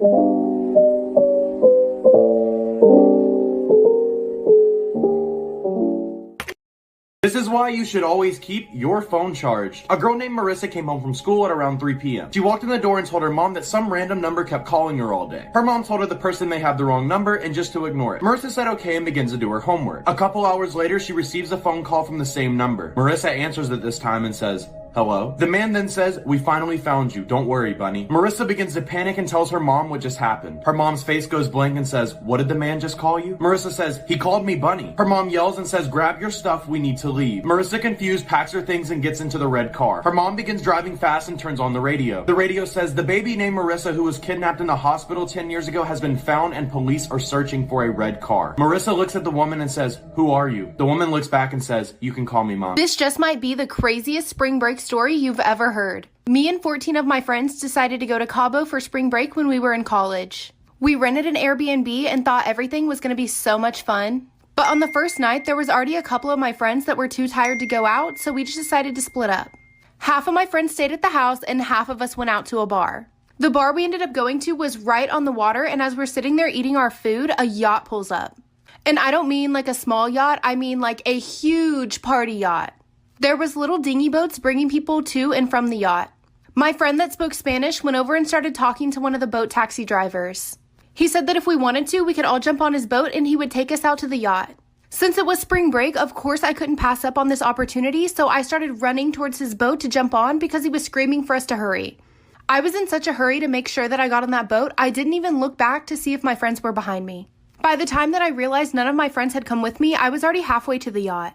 This is why you should always keep your phone charged. A girl named Marissa came home from school at around 3 p.m. She walked in the door and told her mom that some random number kept calling her all day. Her mom told her the person may have the wrong number and just to ignore it. Marissa said okay and begins to do her homework. A couple hours later, she receives a phone call from the same number. Marissa answers it this time and says, "Hello?" The man then says, "We finally found you. Don't worry, bunny." Marissa begins to panic and tells her mom what just happened. Her mom's face goes blank and says, "What did the man just call you?" Marissa says, "He called me bunny." Her mom yells and says, "Grab your stuff, we need to leave." Marissa, confused, packs her things and gets into the red car. Her mom begins driving fast and turns on the radio. The radio says, "The baby named Marissa who was kidnapped in the hospital 10 years ago has been found and police are searching for a red car." Marissa looks at the woman and says, "Who are you?" The woman looks back and says, "You can call me mom." This just might be the craziest spring break story you've ever heard. Me and 14 of my friends decided to go to Cabo for spring break when we were in college. We rented an Airbnb and thought everything was going to be so much fun. But on the first night, there was already a couple of my friends that were too tired to go out, so we just decided to split up. Half of my friends stayed at the house and half of us went out to a bar. The bar we ended up going to was right on the water, and as we're sitting there eating our food, a yacht pulls up. And I don't mean like a small yacht, I mean like a huge party yacht. There was little dinghy boats bringing people to and from the yacht. My friend that spoke Spanish went over and started talking to one of the boat taxi drivers. He said that if we wanted to, we could all jump on his boat and he would take us out to the yacht. Since it was spring break, of course I couldn't pass up on this opportunity, so I started running towards his boat to jump on because he was screaming for us to hurry. I was in such a hurry to make sure that I got on that boat, I didn't even look back to see if my friends were behind me. By the time that I realized none of my friends had come with me, I was already halfway to the yacht.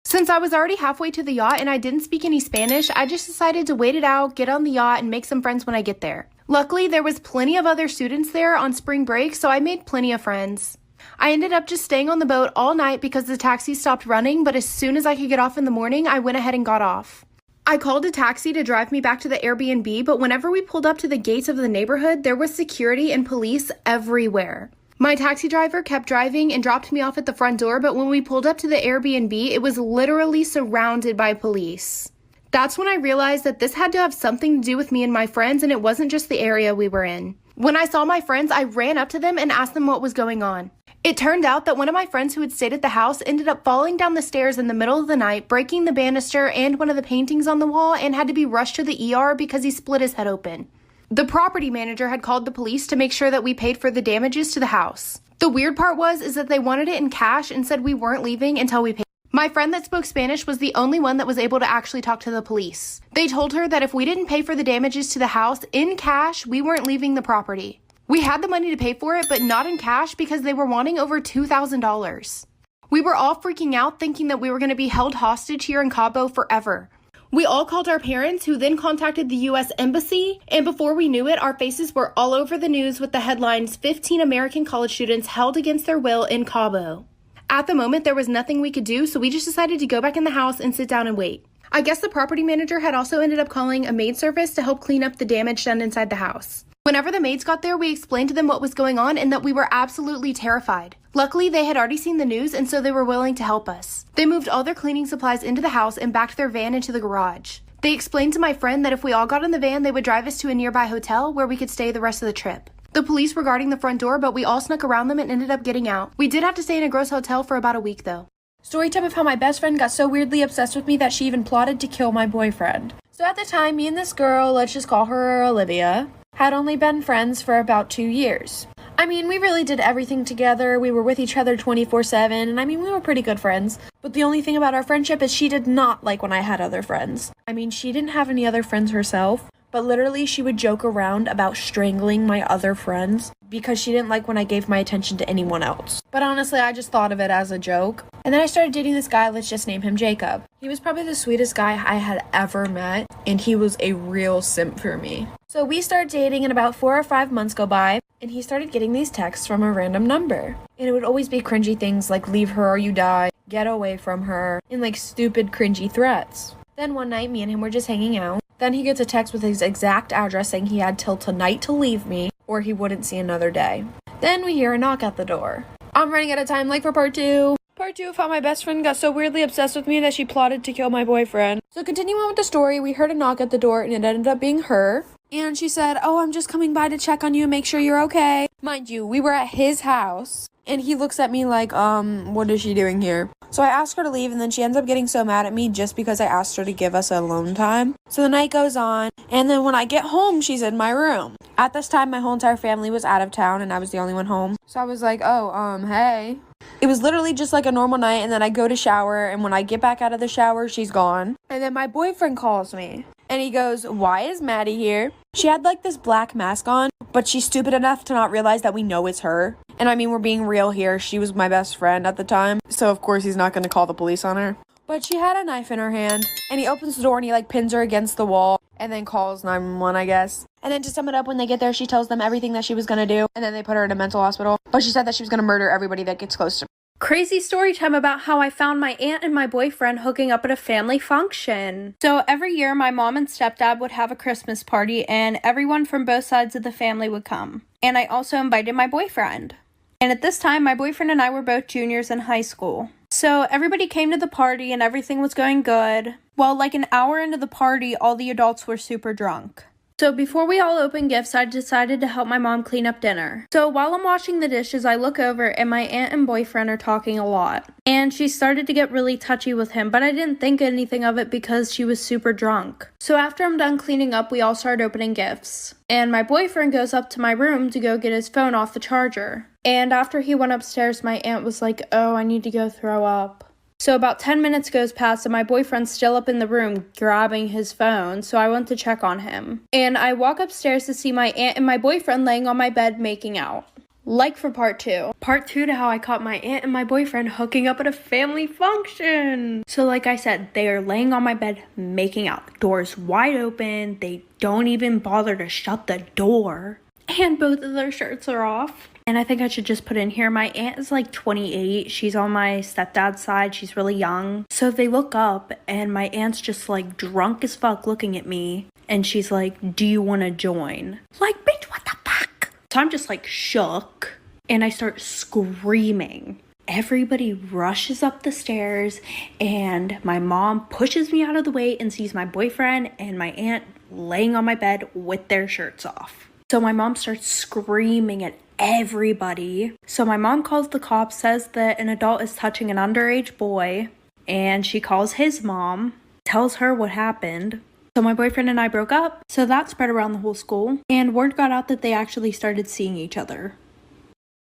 Since I was already halfway to the yacht and I didn't speak any Spanish, I just decided to wait it out, get on the yacht, and make some friends when I get there. Luckily, there was plenty of other students there on spring break, so I made plenty of friends. I ended up just staying on the boat all night because the taxi stopped running, but as soon as I could get off in the morning, I went ahead and got off. I called a taxi to drive me back to the Airbnb, but whenever we pulled up to the gates of the neighborhood, there was security and police everywhere. My taxi driver kept driving and dropped me off at the front door, but when we pulled up to the Airbnb, it was literally surrounded by police. That's when I realized that this had to have something to do with me and my friends, and it wasn't just the area we were in. When I saw my friends, I ran up to them and asked them what was going on. It turned out that one of my friends who had stayed at the house ended up falling down the stairs in the middle of the night, breaking the banister and one of the paintings on the wall, and had to be rushed to the ER because he split his head open. The property manager had called the police to make sure that we paid for the damages to the house. The weird part is that they wanted it in cash and said we weren't leaving until we paid. My friend that spoke Spanish was the only one that was able to actually talk to the police. They told her that if we didn't pay for the damages to the house in cash, we weren't leaving the property. We had the money to pay for it, but not in cash because they were wanting over $2,000. We were all freaking out thinking that we were going to be held hostage here in Cabo forever. We all called our parents, who then contacted the U.S. Embassy, and before we knew it, our faces were all over the news with the headlines, 15 American college students held against their will in Cabo. At the moment, there was nothing we could do, so we just decided to go back in the house and sit down and wait. I guess the property manager had also ended up calling a maid service to help clean up the damage done inside the house. Whenever the maids got there, we explained to them what was going on and that we were absolutely terrified. Luckily, they had already seen the news, and so they were willing to help us. They moved all their cleaning supplies into the house and backed their van into the garage. They explained to my friend that if we all got in the van, they would drive us to a nearby hotel where we could stay the rest of the trip. The police were guarding the front door, but we all snuck around them and ended up getting out. We did have to stay in a gross hotel for about a week, though. Story time of how my best friend got so weirdly obsessed with me that she even plotted to kill my boyfriend. So at the time, me and this girl, let's just call her Olivia, had only been friends for about 2 years. I mean, we really did everything together. We were with each other 24/7, and I mean, we were pretty good friends. But the only thing about our friendship is she did not like when I had other friends. I mean, she didn't have any other friends herself, but literally she would joke around about strangling my other friends because she didn't like when I gave my attention to anyone else. But honestly, I just thought of it as a joke. And then I started dating this guy, let's just name him Jacob. He was probably the sweetest guy I had ever met, and he was a real simp for me. So we started dating, and about 4 or 5 months go by, and he started getting these texts from a random number. And it would always be cringy things like leave her or you die, get away from her, and like stupid cringy threats. Then one night, me and him were just hanging out. Then he gets a text with his exact address saying he had till tonight to leave me or he wouldn't see another day. Then we hear a knock at the door. I'm running out of time, like for part 2. Part 2 of how my best friend got so weirdly obsessed with me that she plotted to kill my boyfriend. So continuing on with the story, we heard a knock at the door and it ended up being her. And she said, "Oh, I'm just coming by to check on you and make sure you're okay." Mind you, we were at his house. And he looks at me like, what is she doing here? So I asked her to leave, and then she ends up getting so mad at me just because I asked her to give us alone time. So the night goes on, and then when I get home, she's in my room. At this time, my whole entire family was out of town, and I was the only one home. So I was like, hey. It was literally just like a normal night, and then I go to shower, and when I get back out of the shower, she's gone. And then my boyfriend calls me, and he goes, "Why is Maddie here?" She had like this black mask on, but she's stupid enough to not realize that we know it's her. And I mean, we're being real here. She was my best friend at the time, so of course he's not going to call the police on her. But she had a knife in her hand, and he opens the door and he like pins her against the wall and then calls 911, I guess. And then to sum it up, when they get there, she tells them everything that she was going to do, and then they put her in a mental hospital. But she said that she was going to murder everybody that gets close to her. Crazy story time about how I found my aunt and my boyfriend hooking up at a family function. So every year my mom and stepdad would have a Christmas party and everyone from both sides of the family would come. And I also invited my boyfriend. And at this time, my boyfriend and I were both juniors in high school. So everybody came to the party and everything was going good. Well, like an hour into the party, all the adults were super drunk. So before we all opened gifts, I decided to help my mom clean up dinner. So while I'm washing the dishes, I look over and my aunt and boyfriend are talking a lot. And she started to get really touchy with him, but I didn't think anything of it because she was super drunk. So after I'm done cleaning up, we all started opening gifts. And my boyfriend goes up to my room to go get his phone off the charger. And after he went upstairs, my aunt was like, "Oh, I need to go throw up." So about 10 minutes goes past and my boyfriend's still up in the room grabbing his phone, so I went to check on him. And I walk upstairs to see my aunt and my boyfriend laying on my bed making out. Like for part 2. Part 2 to how I caught my aunt and my boyfriend hooking up at a family function. So like I said, they are laying on my bed making out. Doors wide open, they don't even bother to shut the door. And both of their shirts are off. And I think I should just put in here, my aunt is like 28. She's on my stepdad's side. She's really young. So they look up and my aunt's just like drunk as fuck looking at me. And she's like, "Do you want to join?" Like, bitch, what the fuck? So I'm just like shook and I start screaming. Everybody rushes up the stairs and my mom pushes me out of the way and sees my boyfriend and my aunt laying on my bed with their shirts off. So my mom starts screaming at everybody. So my mom calls the cops, says that an adult is touching an underage boy, and she calls his mom, tells her what happened. So my boyfriend and I broke up, so that spread around the whole school, and word got out that they actually started seeing each other.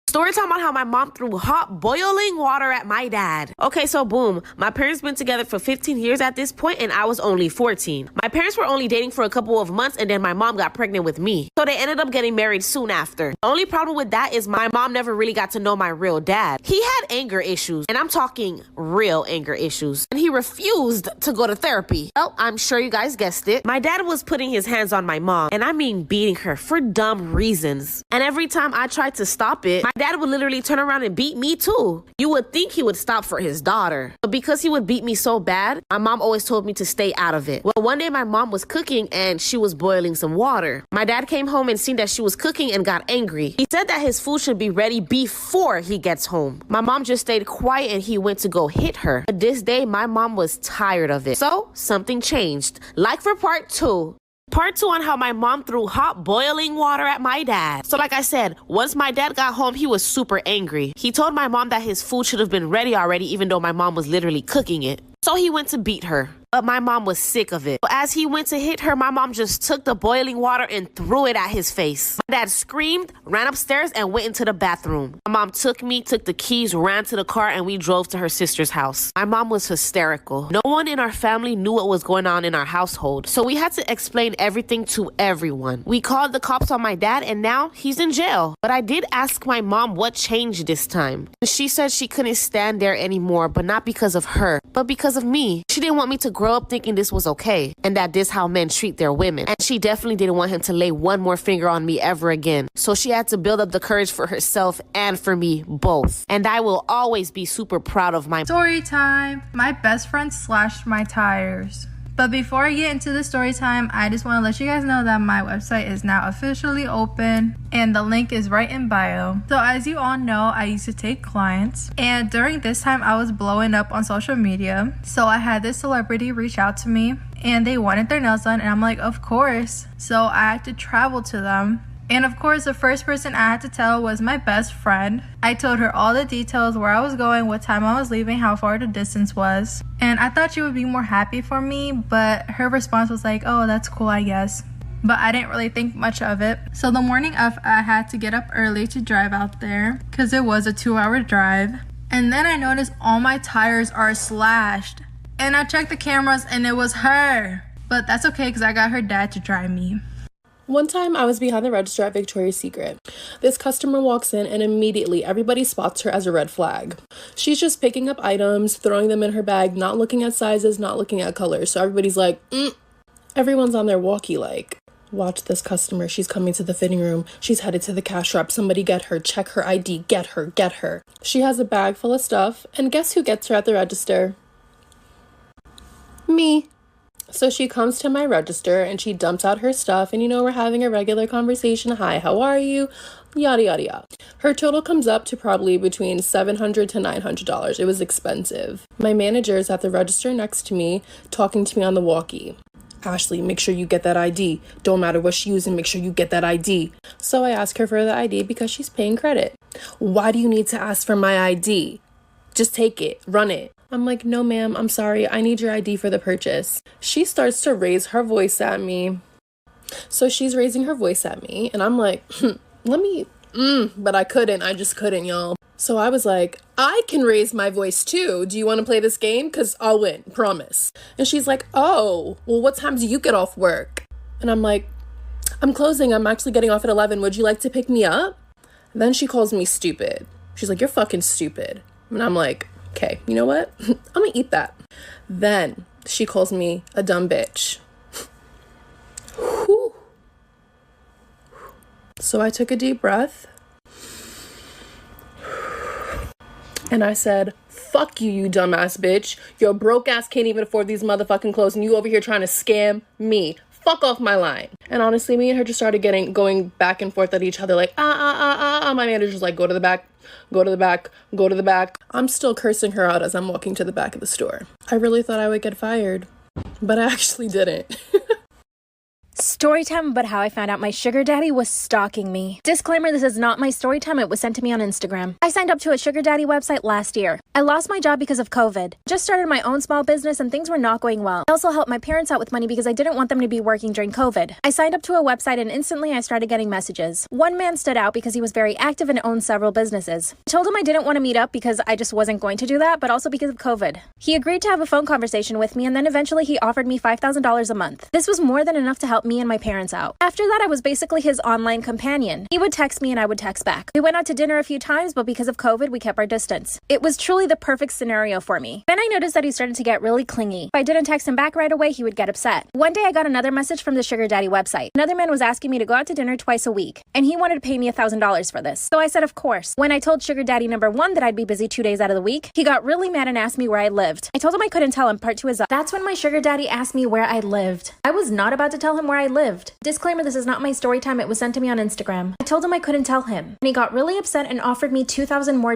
Story time on how my mom threw hot boiling water at my dad. Okay, so boom. My parents been together for 15 years at this point and I was only 14. My parents were only dating for a couple of months and then my mom got pregnant with me. So they ended up getting married soon after. The only problem with that is my mom never really got to know my real dad. He had anger issues, and I'm talking real anger issues. And he refused to go to therapy. Well, I'm sure you guys guessed it. My dad was putting his hands on my mom, and I mean beating her for dumb reasons. And every time I tried to stop it, my dad would literally turn around and beat me too. You would think he would stop for his daughter. But because he would beat me so bad, my mom always told me to stay out of it. Well, one day my mom was cooking and she was boiling some water. My dad came home and seen that she was cooking and got angry. He said that his food should be ready before he gets home. My mom just stayed quiet and he went to go hit her. But this day, my mom was tired of it. So something changed. Like for part 2. Part 2 on how my mom threw hot boiling water at my dad. So like I said, once my dad got home, he was super angry. He told my mom that his food should have been ready already, even though my mom was literally cooking it. So he went to beat her. But my mom was sick of it. As he went to hit her, my mom just took the boiling water and threw it at his face. My dad screamed, ran upstairs, and went into the bathroom. My mom took the keys, ran to the car, and we drove to her sister's house. My mom was hysterical. No one in our family knew what was going on in our household, so we had to explain everything to everyone. We called the cops on my dad, and now he's in jail. But I did ask my mom what changed this time. She said she couldn't stand there anymore, but not because of her, but because of me. She didn't want me to grow up thinking this was okay and that this how men treat their women. And she definitely didn't want him to lay one more finger on me ever again. So she had to build up the courage for herself and for me both. And I will always be super proud of my Story time. My best friend slashed my tires. But before I get into the story time, I just want to let you guys know that my website is now officially open and the link is right in bio. So as you all know, I used to take clients, and during this time I was blowing up on social media. So I had this celebrity reach out to me and they wanted their nails done, and I'm like, of course. So I had to travel to them. And of course, the first person I had to tell was my best friend. I told her all the details, where I was going, what time I was leaving, how far the distance was. And I thought she would be more happy for me, but her response was like, oh, that's cool, I guess. But I didn't really think much of it. So the morning of, I had to get up early to drive out there because it was a 2-hour drive. And then I noticed all my tires are slashed. And I checked the cameras and it was her. But that's okay because I got her dad to drive me. One time I was behind the register at Victoria's Secret. This customer walks in and immediately everybody spots her as a red flag. She's just picking up items, throwing them in her bag, not looking at sizes, not looking at colors. So everybody's like, Everyone's on their walkie like, watch this customer. She's coming to the fitting room. She's headed to the cash wrap. Somebody get her. Check her ID. Get her. She has a bag full of stuff. And guess who gets her at the register? Me. So she comes to my register and she dumps out her stuff, and we're having a regular conversation. Hi, how are you? Yada, yada, yada. Her total comes up to probably between $700 to $900. It was expensive. My manager is at the register next to me, talking to me on the walkie. Ashley, make sure you get that ID. Don't matter what she's using, make sure you get that ID. So I ask her for the ID because she's paying credit. Why do you need to ask for my ID? Just take it, run it. I'm like, no, ma'am, I'm sorry. I need your ID for the purchase. She starts to raise her voice at me. So she's raising her voice at me. And I'm like, but I couldn't. I just couldn't, y'all. So I was like, I can raise my voice too. Do you want to play this game? Because I'll win, promise. And she's like, oh, well, what time do you get off work? And I'm like, I'm closing. I'm actually getting off at 11. Would you like to pick me up? And then she calls me stupid. She's like, you're fucking stupid. And I'm like, okay, you know what? I'm gonna eat that. Then she calls me a dumb bitch. Whew. So I took a deep breath and I said, fuck you, you dumbass bitch. Your broke ass can't even afford these motherfucking clothes and you over here trying to scam me. Fuck off my line. And honestly, me and her just started going back and forth at each other like, My manager's like, go to the back. Go to the back, go to the back. I'm still cursing her out as I'm walking to the back of the store. I really thought I would get fired, but I actually didn't. Story time about how I found out my sugar daddy was stalking me. Disclaimer, this is not my story time. It was sent to me on Instagram. I signed up to a sugar daddy website last year. I lost my job because of COVID. Just started my own small business and things were not going well. I also helped my parents out with money because I didn't want them to be working during COVID. I signed up to a website and instantly I started getting messages. One man stood out because he was very active and owned several businesses. I told him I didn't want to meet up because I just wasn't going to do that, but also because of COVID. He agreed to have a phone conversation with me and then eventually he offered me $5,000 a month. This was more than enough to help me and my parents out. After that, I was basically his online companion. He would text me and I would text back. We went out to dinner a few times, but because of COVID, we kept our distance. It was truly the perfect scenario for me. Then I noticed that he started to get really clingy. If I didn't text him back right away, he would get upset. One day I got another message from the sugar daddy website. Another man was asking me to go out to dinner twice a week, and he wanted to pay me $1,000 for this. So I said, of course. When I told sugar daddy number 1 that I'd be busy 2 days out of the week, he got really mad and asked me where I lived. I told him I couldn't tell him. Part 2 is up. That's when my sugar daddy asked me where I lived. I was not about to tell him where I lived. Disclaimer, this is not my story time. It was sent to me on Instagram. I told him I couldn't tell him, and he got really upset and offered me $2,000 more,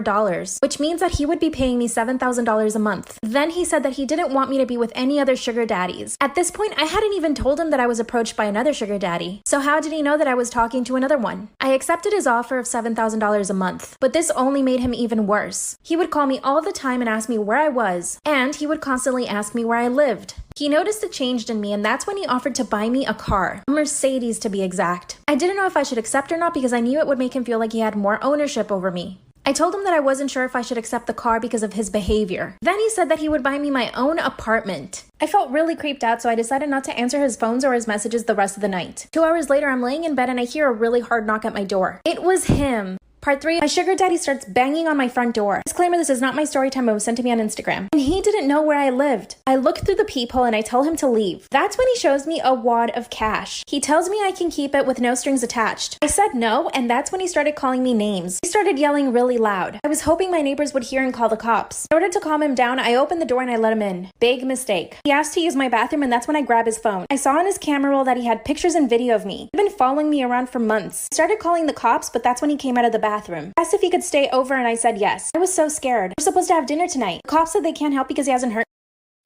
which means that he would be paying me $7,000 a month. Then he said that he didn't want me to be with any other sugar daddies. At this point, I hadn't even told him that I was approached by another sugar daddy. So how did he know that I was talking to another one? I accepted his offer of $7,000 a month, but this only made him even worse. He would call me all the time and ask me where I was, and he would constantly ask me where I lived. He noticed a change in me, and that's when he offered to buy me a car. A Mercedes, to be exact. I didn't know if I should accept or not because I knew it would make him feel like he had more ownership over me. I told him that I wasn't sure if I should accept the car because of his behavior. Then he said that he would buy me my own apartment. I felt really creeped out, so I decided not to answer his phones or his messages the rest of the night. 2 hours later, I'm laying in bed and I hear a really hard knock at my door. It was him. Part 3, my sugar daddy starts banging on my front door. Disclaimer, this is not my story time. It was sent to me on Instagram. And he didn't know where I lived. I look through the peephole and I tell him to leave. That's when he shows me a wad of cash. He tells me I can keep it with no strings attached. I said no, and that's when he started calling me names. He started yelling really loud. I was hoping my neighbors would hear and call the cops. In order to calm him down, I opened the door and I let him in. Big mistake. He asked to use my bathroom, and that's when I grabbed his phone. I saw on his camera roll that he had pictures and video of me. He'd been following me around for months. I started calling the cops, but that's when he came out of the bathroom. I asked if he could stay over, and I said yes. I was so scared. We're supposed to have dinner tonight. The cops said they can't help because he hasn't hurt.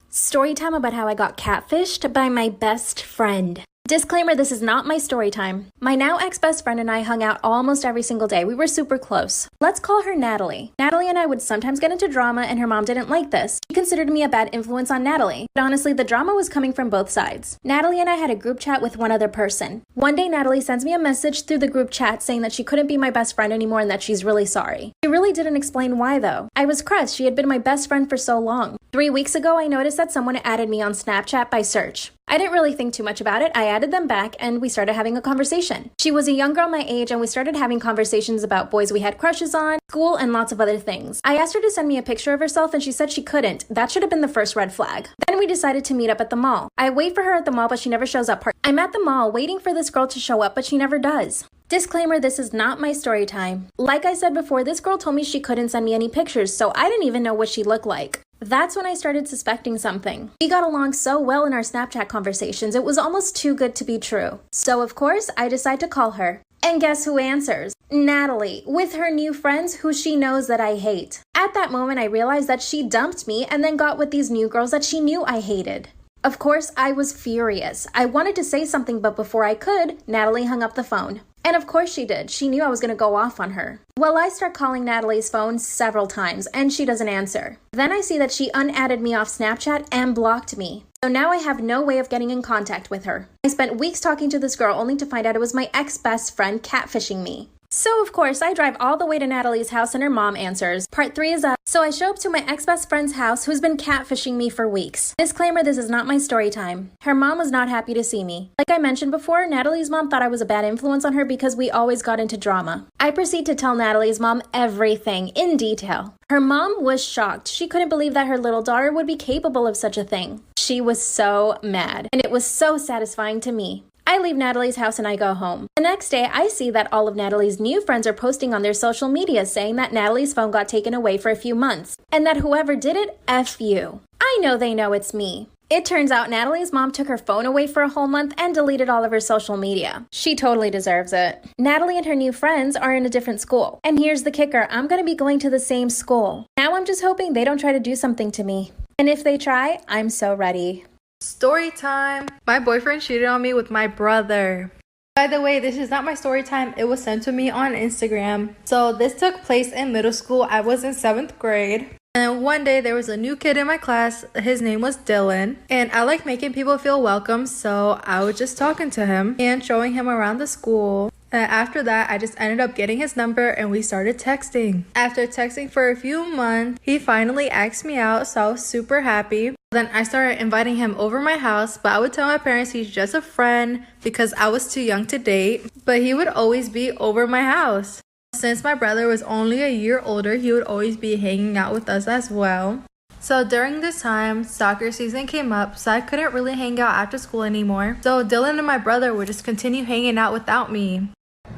Story time about how I got catfished by my best friend. Disclaimer, this is not my story time. My now ex-best friend and I hung out almost every single day. We were super close. Let's call her Natalie. Natalie and I would sometimes get into drama, and her mom didn't like this. She considered me a bad influence on Natalie. But honestly, the drama was coming from both sides. Natalie and I had a group chat with one other person. One day, Natalie sends me a message through the group chat saying that she couldn't be my best friend anymore and that she's really sorry. She really didn't explain why, though. I was crushed. She had been my best friend for so long. 3 weeks ago, I noticed that someone added me on Snapchat by search. I didn't really think too much about it. I added them back and we started having a conversation. She was a young girl my age and we started having conversations about boys we had crushes on, school, and lots of other things. I asked her to send me a picture of herself and she said she couldn't. That should have been the first red flag. Then we decided to meet up at the mall. I wait for her at the mall but she never shows up. I'm at the mall waiting for this girl to show up but she never does. Disclaimer, this is not my story time. Like I said before, this girl told me she couldn't send me any pictures, so I didn't even know what she looked like. That's when I started suspecting something. We got along so well in our Snapchat conversations, it was almost too good to be true. So of course, I decide to call her. And guess who answers? Natalie, with her new friends who she knows that I hate. At that moment, I realized that she dumped me and then got with these new girls that she knew I hated. Of course, I was furious. I wanted to say something, but before I could, Natalie hung up the phone. And of course she did. She knew I was going to go off on her. Well, I start calling Natalie's phone several times, and she doesn't answer. Then I see that she unadded me off Snapchat and blocked me. So now I have no way of getting in contact with her. I spent weeks talking to this girl only to find out it was my ex-best friend catfishing me. So, of course, I drive all the way to Natalie's house and her mom answers. Part 3 is up. So I show up to my ex-best friend's house who's been catfishing me for weeks. Disclaimer, this is not my story time. Her mom was not happy to see me. Like I mentioned before, Natalie's mom thought I was a bad influence on her because we always got into drama. I proceed to tell Natalie's mom everything in detail. Her mom was shocked. She couldn't believe that her little daughter would be capable of such a thing. She was so mad, and it was so satisfying to me. I leave Natalie's house and I go home. The next day, I see that all of Natalie's new friends are posting on their social media saying that Natalie's phone got taken away for a few months, and that whoever did it, F you. I know they know it's me. It turns out Natalie's mom took her phone away for a whole month and deleted all of her social media. She totally deserves it. Natalie and her new friends are in a different school. And here's the kicker, I'm gonna be going to the same school. Now I'm just hoping they don't try to do something to me. And if they try, I'm so ready. Story time. My boyfriend cheated on me with my brother. By the way, this is not my story time. It was sent to me on Instagram. So this took place in middle school. I was in 7th grade. And one day there was a new kid in my class. His name was Dylan. And I like making people feel welcome. So I was just talking to him and showing him around the school. And after that, I just ended up getting his number and we started texting. After texting for a few months, he finally asked me out, so I was super happy. Then I started inviting him over my house, but I would tell my parents he's just a friend because I was too young to date. But he would always be over my house. Since my brother was only a year older, he would always be hanging out with us as well. So during this time, soccer season came up, so I couldn't really hang out after school anymore. So Dylan and my brother would just continue hanging out without me.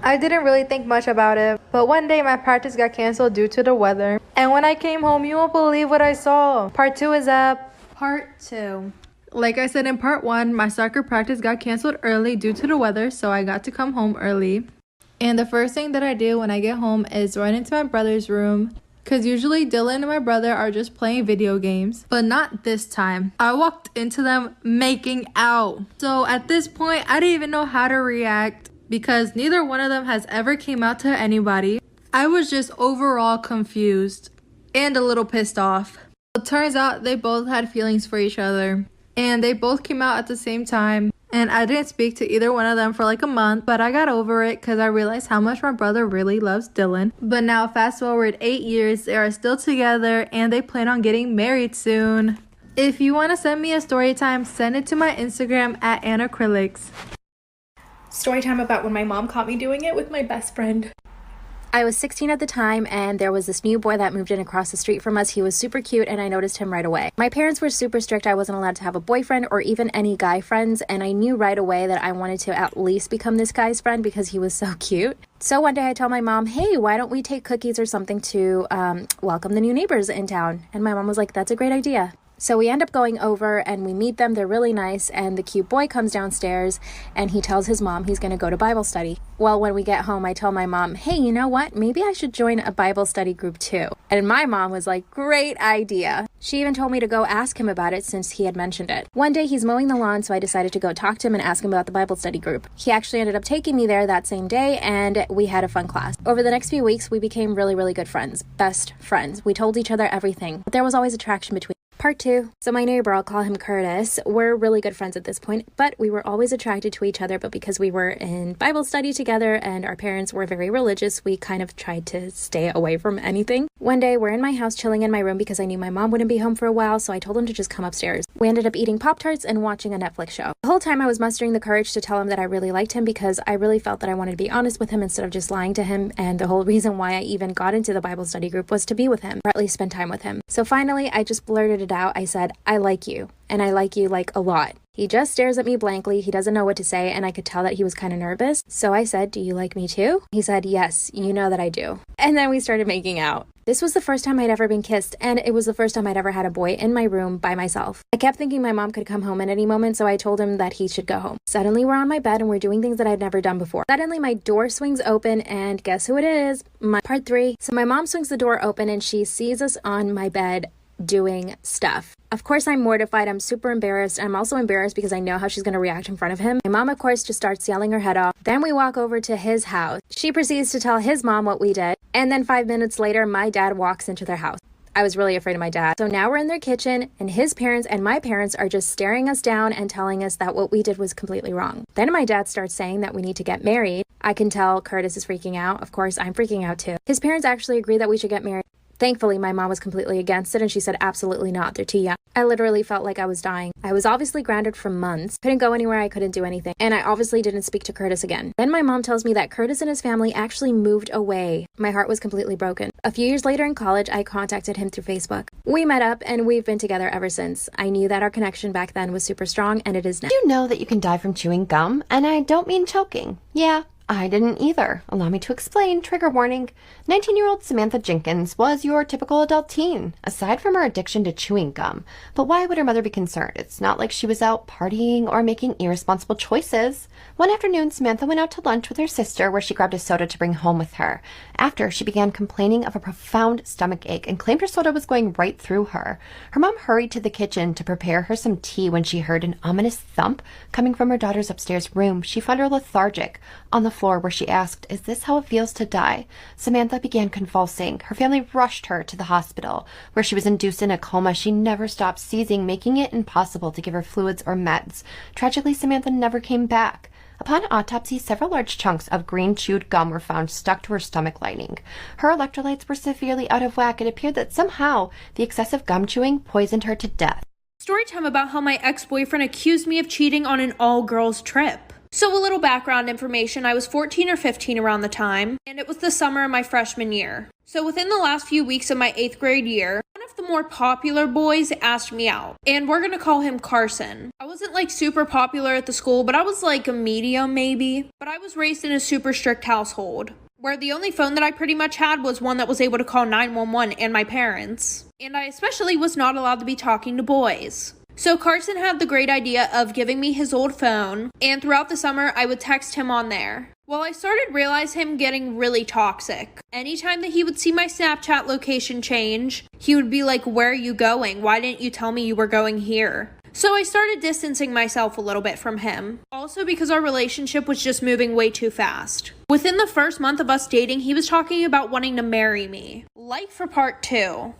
I didn't really think much about it, but one day my practice got canceled due to the weather. And when I came home, you won't believe what I saw. Part 2 is up. Part 2. Like I said in part 1, my soccer practice got canceled early due to the weather, so I got to come home early. And the first thing that I do when I get home is run into my brother's room. Because usually Dylan and my brother are just playing video games. But not this time. I walked into them making out. So at this point, I didn't even know how to react. Because neither one of them has ever came out to anybody. I was just overall confused. And a little pissed off. It turns out they both had feelings for each other. And they both came out at the same time. And I didn't speak to either one of them for like a month, but I got over it because I realized how much my brother really loves Dylan. But now fast forward 8 years, they are still together and they plan on getting married soon. If you want to send me a story time, send it to my Instagram at @anacrylics. Story time about when my mom caught me doing it with my best friend. I was 16 at the time, and there was this new boy that moved in across the street from us. He was super cute, and I noticed him right away. My parents were super strict. I wasn't allowed to have a boyfriend or even any guy friends, and I knew right away that I wanted to at least become this guy's friend because he was so cute. So one day I told my mom, hey, why don't we take cookies or something to welcome the new neighbors in town? And my mom was like, that's a great idea. So we end up going over and we meet them. They're really nice. And the cute boy comes downstairs and he tells his mom he's going to go to Bible study. Well, when we get home, I tell my mom, hey, you know what? Maybe I should join a Bible study group too. And my mom was like, great idea. She even told me to go ask him about it since he had mentioned it. One day he's mowing the lawn, so I decided to go talk to him and ask him about the Bible study group. He actually ended up taking me there that same day and we had a fun class. Over the next few weeks, we became really, really good friends. Best friends. We told each other everything, but there was always attraction between. Part 2. So my neighbor, I'll call him Curtis, we're really good friends at this point, but we were always attracted to each other, but because we were in Bible study together and our parents were very religious, we kind of tried to stay away from anything. One day, we're in my house chilling in my room because I knew my mom wouldn't be home for a while, so I told him to just come upstairs. We ended up eating Pop-Tarts and watching a Netflix show. The whole time I was mustering the courage to tell him that I really liked him because I really felt that I wanted to be honest with him instead of just lying to him, and the whole reason why I even got into the Bible study group was to be with him, or at least spend time with him. So finally, I just blurted it out. I said, I like you, and I like you like a lot. He just stares at me blankly. He doesn't know what to say, and I could tell that he was kind of nervous. So I said, do you like me too? He said, yes, you know that I do. And then we started making out. This was the first time I'd ever been kissed, and it was the first time I'd ever had a boy in my room by myself. I kept thinking my mom could come home at any moment, so I told him that he should go home. Suddenly, we're on my bed, and we're doing things that I'd never done before. Suddenly, my door swings open, and guess who it is? Part 3. So my mom swings the door open, and she sees us on my bed doing stuff. Of course, I'm mortified. I'm super embarrassed. I'm also embarrassed because I know how she's going to react in front of him. My mom, of course, just starts yelling her head off. Then we walk over to his house. She proceeds to tell his mom what we did. And then 5 minutes later, my dad walks into their house. I was really afraid of my dad. So now we're in their kitchen, and his parents and my parents are just staring us down and telling us that what we did was completely wrong. Then my dad starts saying that we need to get married. I can tell Curtis is freaking out. Of course, I'm freaking out too. His parents actually agree that we should get married. Thankfully, my mom was completely against it, and she said, absolutely not, they're too young. I literally felt like I was dying. I was obviously grounded for months, couldn't go anywhere, I couldn't do anything, and I obviously didn't speak to Curtis again. Then my mom tells me that Curtis and his family actually moved away. My heart was completely broken. A few years later in college, I contacted him through Facebook. We met up, and we've been together ever since. I knew that our connection back then was super strong, and it is now. Did you know that you can die from chewing gum? And I don't mean choking. Yeah, I didn't either. Allow me to explain. Trigger warning. 19-year-old Samantha Jenkins was your typical adult teen, aside from her addiction to chewing gum. But why would her mother be concerned? It's not like she was out partying or making irresponsible choices. One afternoon, Samantha went out to lunch with her sister where she grabbed a soda to bring home with her. After, she began complaining of a profound stomach ache and claimed her soda was going right through her. Her mom hurried to the kitchen to prepare her some tea when she heard an ominous thump coming from her daughter's upstairs room. She found her lethargic on the floor where she asked, "Is this how it feels to die?" Samantha began convulsing. Her family rushed her to the hospital, where she was induced in a coma. She never stopped seizing, making it impossible to give her fluids or meds. Tragically, Samantha never came back. Upon autopsy, several large chunks of green chewed gum were found stuck to her stomach lining. Her electrolytes were severely out of whack. It appeared that somehow the excessive gum chewing poisoned her to death. Story time about how my ex-boyfriend accused me of cheating on an all-girls trip. So a little background information, I was 14 or 15 around the time, and it was the summer of my freshman year. So within the last few weeks of my 8th grade year, one of the more popular boys asked me out, and we're gonna call him Carson. I wasn't like super popular at the school, but I was like a medium maybe. But I was raised in a super strict household, where the only phone that I pretty much had was one that was able to call 911 and my parents. And I especially was not allowed to be talking to boys. So Carson had the great idea of giving me his old phone, and throughout the summer, I would text him on there. Well, I started realizing him getting really toxic. Anytime that he would see my Snapchat location change, he would be like, "Where are you going? Why didn't you tell me you were going here?" So I started distancing myself a little bit from him. Also because our relationship was just moving way too fast. Within the first month of us dating, he was talking about wanting to marry me. Like for part 2.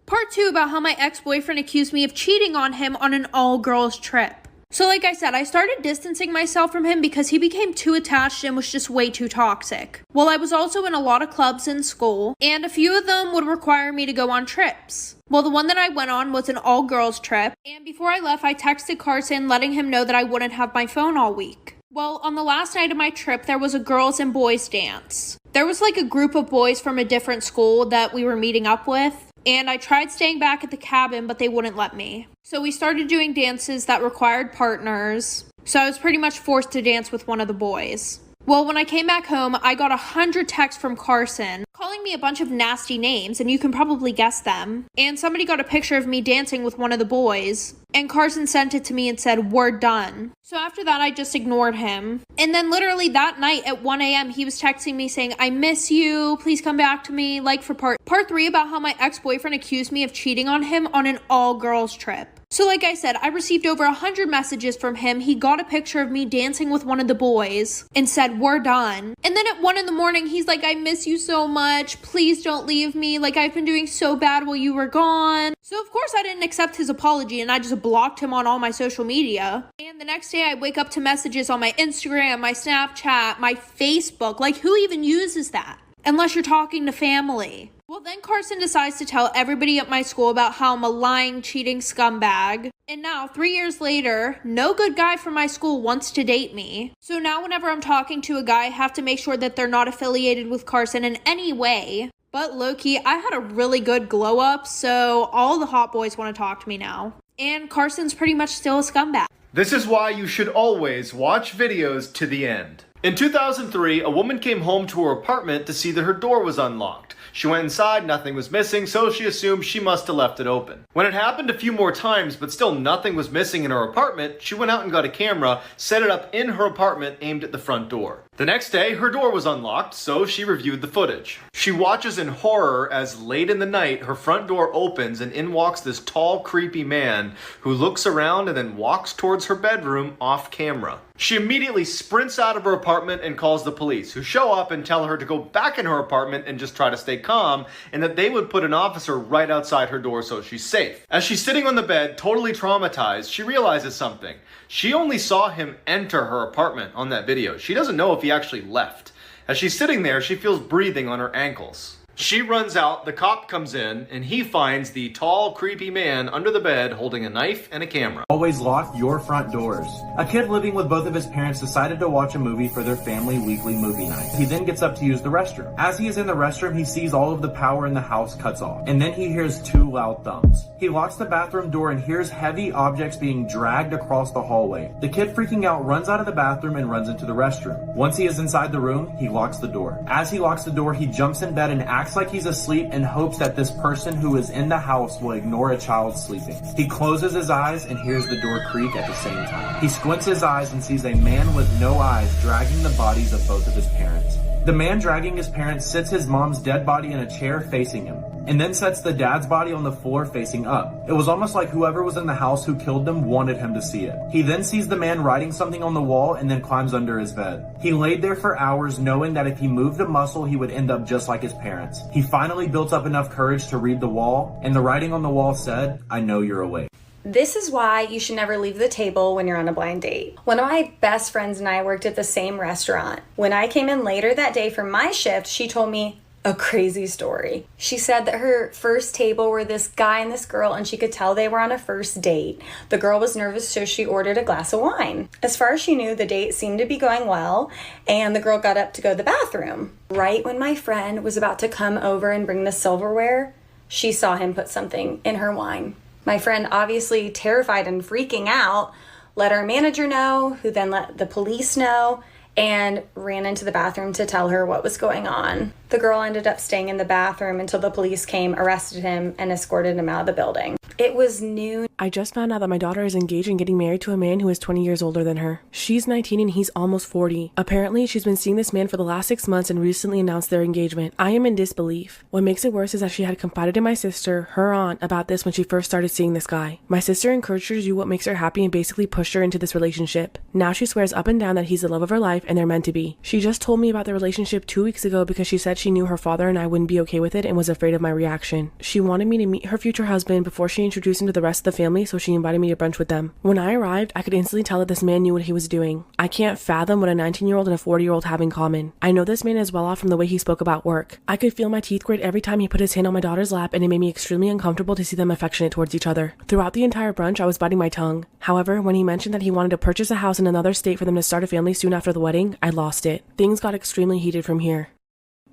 Part 2 about how my ex-boyfriend accused me of cheating on him on an all-girls trip. So like I said, I started distancing myself from him because he became too attached and was just way too toxic. Well, I was also in a lot of clubs in school, and a few of them would require me to go on trips. Well, the one that I went on was an all-girls trip, and before I left, I texted Carson letting him know that I wouldn't have my phone all week. Well, on the last night of my trip, there was a girls and boys dance. There was like a group of boys from a different school that we were meeting up with, and I tried staying back at the cabin, but they wouldn't let me. So we started doing dances that required partners, so I was pretty much forced to dance with one of the boys. Well, when I came back home, I got 100 texts from Carson calling me a bunch of nasty names, and you can probably guess them. And somebody got a picture of me dancing with one of the boys, and Carson sent it to me and said, "We're done." So after that, I just ignored him. And then literally that night at 1 a.m., he was texting me saying, "I miss you, please come back to me," like for part 3 about how my ex-boyfriend accused me of cheating on him on an all-girls trip. So like I said, I received over 100 messages from him. He got a picture of me dancing with one of the boys and said, "We're done." And then at 1 in the morning, he's like, "I miss you so much. Please don't leave me. Like, I've been doing so bad while you were gone." So of course I didn't accept his apology, and I just blocked him on all my social media. And the next day I wake up to messages on my Instagram, my Snapchat, my Facebook. Like, who even uses that? Unless you're talking to family. Well, then Carson decides to tell everybody at my school about how I'm a lying, cheating scumbag. And now, 3 years later, no good guy from my school wants to date me. So now whenever I'm talking to a guy, I have to make sure that they're not affiliated with Carson in any way. But low-key, I had a really good glow-up, so all the hot boys want to talk to me now. And Carson's pretty much still a scumbag. This is why you should always watch videos to the end. In 2003, a woman came home to her apartment to see that her door was unlocked. She went inside, nothing was missing, so she assumed she must have left it open. When it happened a few more times, but still nothing was missing in her apartment, she went out and got a camera, set it up in her apartment aimed at the front door. The next day, her door was unlocked, so she reviewed the footage. She watches in horror as late in the night, her front door opens and in walks this tall, creepy man who looks around and then walks towards her bedroom off camera. She immediately sprints out of her apartment and calls the police, who show up and tell her to go back in her apartment and just try to stay calm, and that they would put an officer right outside her door so she's safe. As she's sitting on the bed, totally traumatized, she realizes something. She only saw him enter her apartment on that video. She doesn't know if he actually left. As she's sitting there, she feels breathing on her ankles. She runs out, the cop comes in, and he finds the tall, creepy man under the bed holding a knife and a camera. Always lock your front doors. A kid living with both of his parents decided to watch a movie for their family weekly movie night. He then gets up to use the restroom. As he is in the restroom, he sees all of the power in the house cuts off, and then he hears 2 loud thumps. He locks the bathroom door and hears heavy objects being dragged across the hallway. The kid, freaking out, runs out of the bathroom and runs into the restroom. Once he is inside the room, he locks the door. As he locks the door, he jumps in bed and acts like he's asleep and hopes that this person who is in the house will ignore a child sleeping. He closes his eyes and hears the door creak at the same time. He squints his eyes and sees a man with no eyes dragging the bodies of both of his parents. The man dragging his parents sits his mom's dead body in a chair facing him, and then sets the dad's body on the floor facing up. It was almost like whoever was in the house who killed them wanted him to see it. He then sees the man writing something on the wall and then climbs under his bed. He laid there for hours knowing that if he moved a muscle, he would end up just like his parents. He finally built up enough courage to read the wall, and the writing on the wall said, "I know you're awake." This is why you should never leave the table when you're on a blind date. One of my best friends and I worked at the same restaurant. When I came in later that day for my shift, she told me a crazy story. She said that her first table were this guy and this girl, and she could tell they were on a first date. The girl was nervous, so she ordered a glass of wine. As far as she knew, the date seemed to be going well, and the girl got up to go to the bathroom. Right when my friend was about to come over and bring the silverware, she saw him put something in her wine. My friend, obviously terrified and freaking out, let our manager know, who then let the police know, and ran into the bathroom to tell her what was going on. The girl ended up staying in the bathroom until the police came, arrested him, and escorted him out of the building. It was noon. I just found out that my daughter is engaged and getting married to a man who is 20 years older than her. She's 19 and he's almost 40. Apparently, she's been seeing this man for the last 6 months and recently announced their engagement. I am in disbelief. What makes it worse is that she had confided in my sister, her aunt, about this when she first started seeing this guy. My sister encouraged her to do what makes her happy and basically pushed her into this relationship. Now she swears up and down that he's the love of her life and they're meant to be. She just told me about the relationship 2 weeks ago because she said she knew her father and I wouldn't be okay with it and was afraid of my reaction. She wanted me to meet her future husband before she introduced him to the rest of the family, so she invited me to brunch with them. When I arrived, I could instantly tell that this man knew what he was doing. I can't fathom what a 19-year-old and a 40-year-old have in common. I know this man is well off from the way he spoke about work. I could feel my teeth grate every time he put his hand on my daughter's lap, and it made me extremely uncomfortable to see them affectionate towards each other. Throughout the entire brunch, I was biting my tongue. However, when he mentioned that he wanted to purchase a house in another state for them to start a family soon after the wedding, I lost it. Things got extremely heated from here.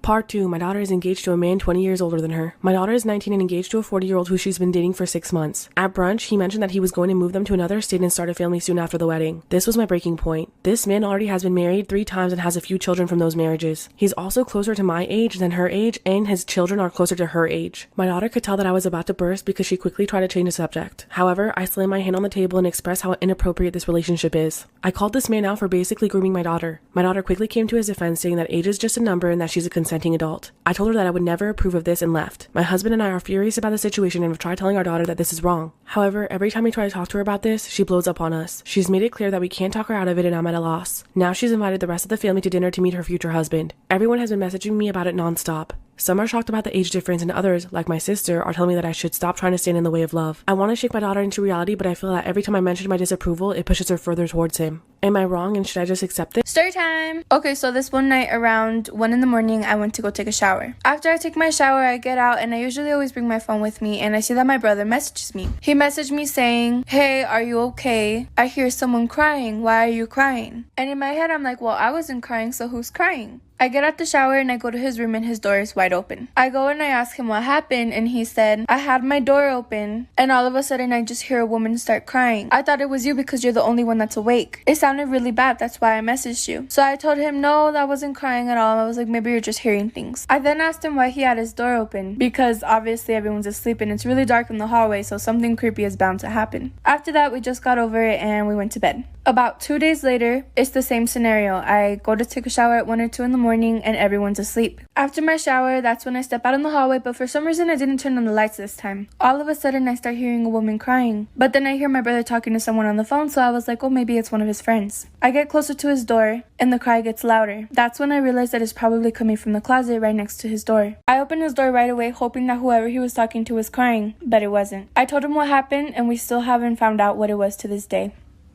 Part 2. My daughter is engaged to a man 20 years older than her. My daughter is 19 and engaged to a 40-year-old who she's been dating for 6 months. At brunch, he mentioned that he was going to move them to another state and start a family soon after the wedding. This was my breaking point. This man already has been married 3 times and has a few children from those marriages. He's also closer to my age than her age, and his children are closer to her age. My daughter could tell that I was about to burst because she quickly tried to change the subject. However, I slammed my hand on the table and expressed how inappropriate this relationship is. I called this man out for basically grooming my daughter. My daughter quickly came to his defense, saying that age is just a number and that she's a consenting adult. I told her that I would never approve of this and left. My husband and I are furious about the situation and have tried telling our daughter that this is wrong. However, every time we try to talk to her about this, she blows up on us. She's made it clear that we can't talk her out of it and I'm at a loss. Now she's invited the rest of the family to dinner to meet her future husband. Everyone has been messaging me about it nonstop. Some are shocked about the age difference and others, like my sister, are telling me that I should stop trying to stand in the way of love. I want to shake my daughter into reality, but I feel that every time I mention my disapproval, it pushes her further towards him. Am I wrong and should I just accept it? Story time! Okay, so this one night around 1 in the morning, I went to go take a shower. After I take my shower, I get out and I usually always bring my phone with me and I see that my brother messages me. He messaged me saying, "Hey, are you okay? I hear someone crying. Why are you crying?" And in my head, I'm like, well, I wasn't crying, so who's crying? I get out the shower and I go to his room and his door is wide open. I go and I ask him what happened and he said, "I had my door open and all of a sudden I just hear a woman start crying. I thought it was you because you're the only one that's awake. It sounded really bad, that's why I messaged you." So I told him, no, that wasn't crying at all. I was like, maybe you're just hearing things. I then asked him why he had his door open because obviously everyone's asleep and it's really dark in the hallway, so something creepy is bound to happen. After that, we just got over it and we went to bed. About 2 days later, it's the same scenario. I go to take a shower at 1 or 2 in the morning and everyone's asleep. After my shower, that's when I step out in the hallway, but for some reason I didn't turn on the lights this time. All of a sudden I start hearing a woman crying, but then I hear my brother talking to someone on the phone, so I was like, oh, maybe it's one of his friends. I get closer to his door and the cry gets louder. That's when I realized that it's probably coming from the closet right next to his door. I opened his door right away, hoping that whoever he was talking to was crying, but it wasn't. I told him what happened and we still haven't found out what it was to this day.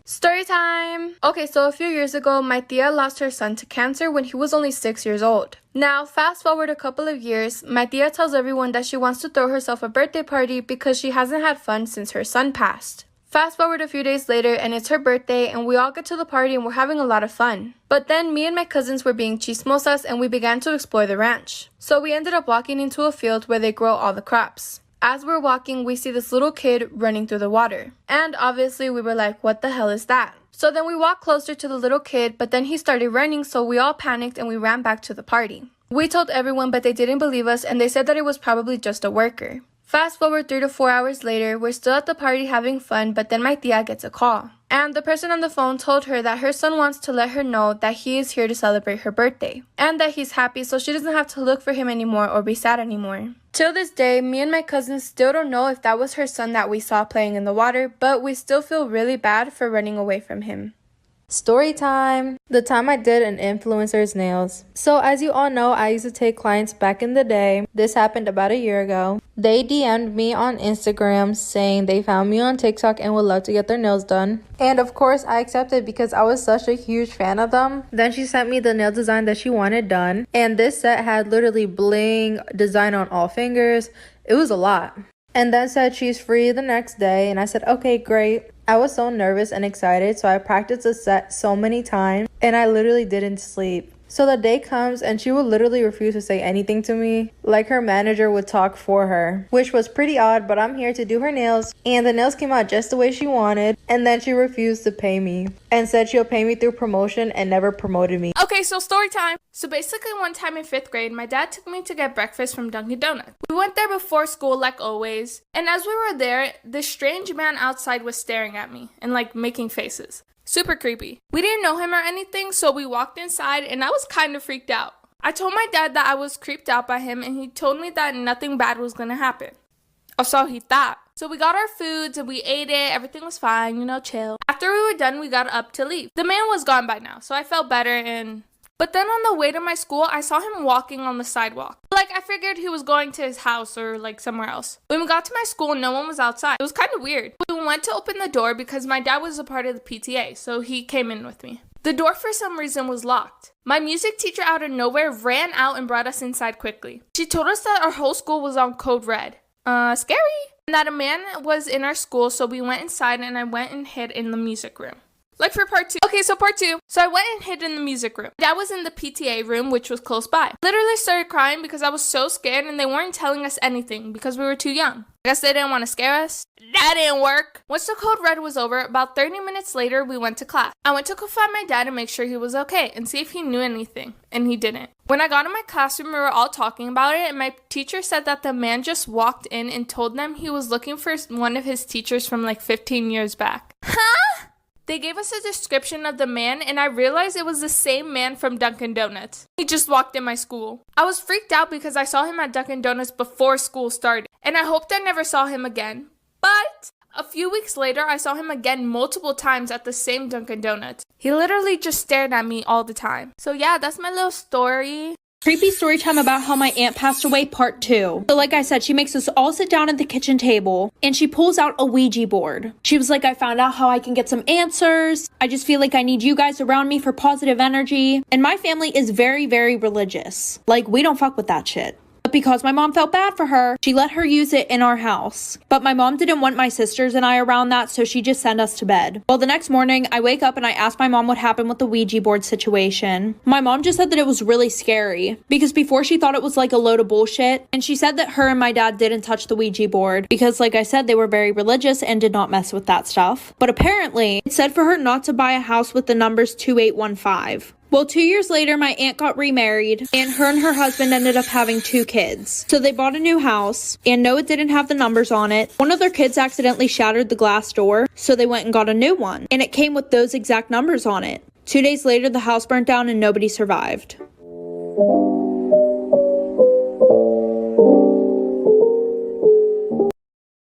Story time! Okay, so a few years ago, my tia lost her son to cancer when he was only 6 years old. Now, fast forward a couple of years, my tia tells everyone that she wants to throw herself a birthday party because she hasn't had fun since her son passed. Fast forward a few days later and it's her birthday and we all get to the party and we're having a lot of fun. But then me and my cousins were being chismosas and we began to explore the ranch. So we ended up walking into a field where they grow all the crops. As we're walking, we see this little kid running through the water. And obviously we were like, what the hell is that? So then we walked closer to the little kid, but then he started running, so we all panicked and we ran back to the party. We told everyone, but they didn't believe us and they said that it was probably just a worker. Fast forward 3 to 4 hours later, we're still at the party having fun, but then my tia gets a call. And the person on the phone told her that her son wants to let her know that he is here to celebrate her birthday. And that he's happy so she doesn't have to look for him anymore or be sad anymore. Till this day, me and my cousins still don't know if that was her son that we saw playing in the water, but we still feel really bad for running away from him. Story time! The time I did an influencer's nails. So as you all know, I used to take clients back in the day. This happened about a year ago. They DM'd me on Instagram saying they found me on TikTok and would love to get their nails done. And of course I accepted because I was such a huge fan of them. Then she sent me the nail design that she wanted done. And this set had literally bling design on all fingers. It was a lot. And then said she's free the next day and I said, okay, great. I was so nervous and excited, so I practiced the set so many times and I literally didn't sleep. So the day comes and she would literally refuse to say anything to me, like her manager would talk for her, which was pretty odd, but I'm here to do her nails. And the nails came out just the way she wanted, and then she refused to pay me and said she'll pay me through promotion and never promoted me. Okay, so story time. So basically one time in 5th grade, my dad took me to get breakfast from Dunkin' Donuts. We went there before school like always, and as we were there, this strange man outside was staring at me and like making faces. Super creepy. We didn't know him or anything, so we walked inside and I was kind of freaked out. I told my dad that I was creeped out by him and he told me that nothing bad was gonna happen. Or so he thought. So we got our foods and we ate it, everything was fine, chill. After we were done, we got up to leave. The man was gone by now, so I felt better But then on the way to my school, I saw him walking on the sidewalk. Like, I figured he was going to his house or like somewhere else. When we got to my school, no one was outside. It was kind of weird. We went to open the door because my dad was a part of the PTA, so he came in with me. The door for some reason was locked. My music teacher out of nowhere ran out and brought us inside quickly. She told us that our whole school was on code red. Scary. And that a man was in our school, so we went inside and I went and hid in the music room. Like for part 2. Okay, so part 2. So I went and hid in the music room. Dad was in the PTA room, which was close by. Literally started crying because I was so scared and they weren't telling us anything because we were too young. I guess they didn't want to scare us. That didn't work. Once the code red was over, about 30 minutes later, we went to class. I went to go find my dad and make sure he was okay and see if he knew anything, and he didn't. When I got in my classroom, we were all talking about it, and my teacher said that the man just walked in and told them he was looking for one of his teachers from like 15 years back. Huh? They gave us a description of the man, and I realized it was the same man from Dunkin' Donuts. He just walked in my school. I was freaked out because I saw him at Dunkin' Donuts before school started, and I hoped I never saw him again. But a few weeks later, I saw him again multiple times at the same Dunkin' Donuts. He literally just stared at me all the time. So yeah, that's my little story. Creepy story time about how my aunt passed away, part 2. So like I said, she makes us all sit down at the kitchen table and she pulls out a Ouija board. She was like, I found out how I can get some answers. I just feel like I need you guys around me for positive energy. And my family is very, very religious. Like, we don't fuck with that shit. But because my mom felt bad for her, she let her use it in our house. But my mom didn't want my sisters and I around that, so she just sent us to bed. Well, the next morning, I wake up and I ask my mom what happened with the Ouija board situation. My mom just said that it was really scary, because before she thought it was like a load of bullshit, and she said that her and my dad didn't touch the Ouija board, because like I said, they were very religious and did not mess with that stuff. But apparently, it said for her not to buy a house with the numbers 2815. Well, 2 years later, my aunt got remarried, and her husband ended up having 2 kids. So they bought a new house, and no, it didn't have the numbers on it. One of their kids accidentally shattered the glass door, so they went and got a new one, and it came with those exact numbers on it. 2 days later, the house burnt down and nobody survived.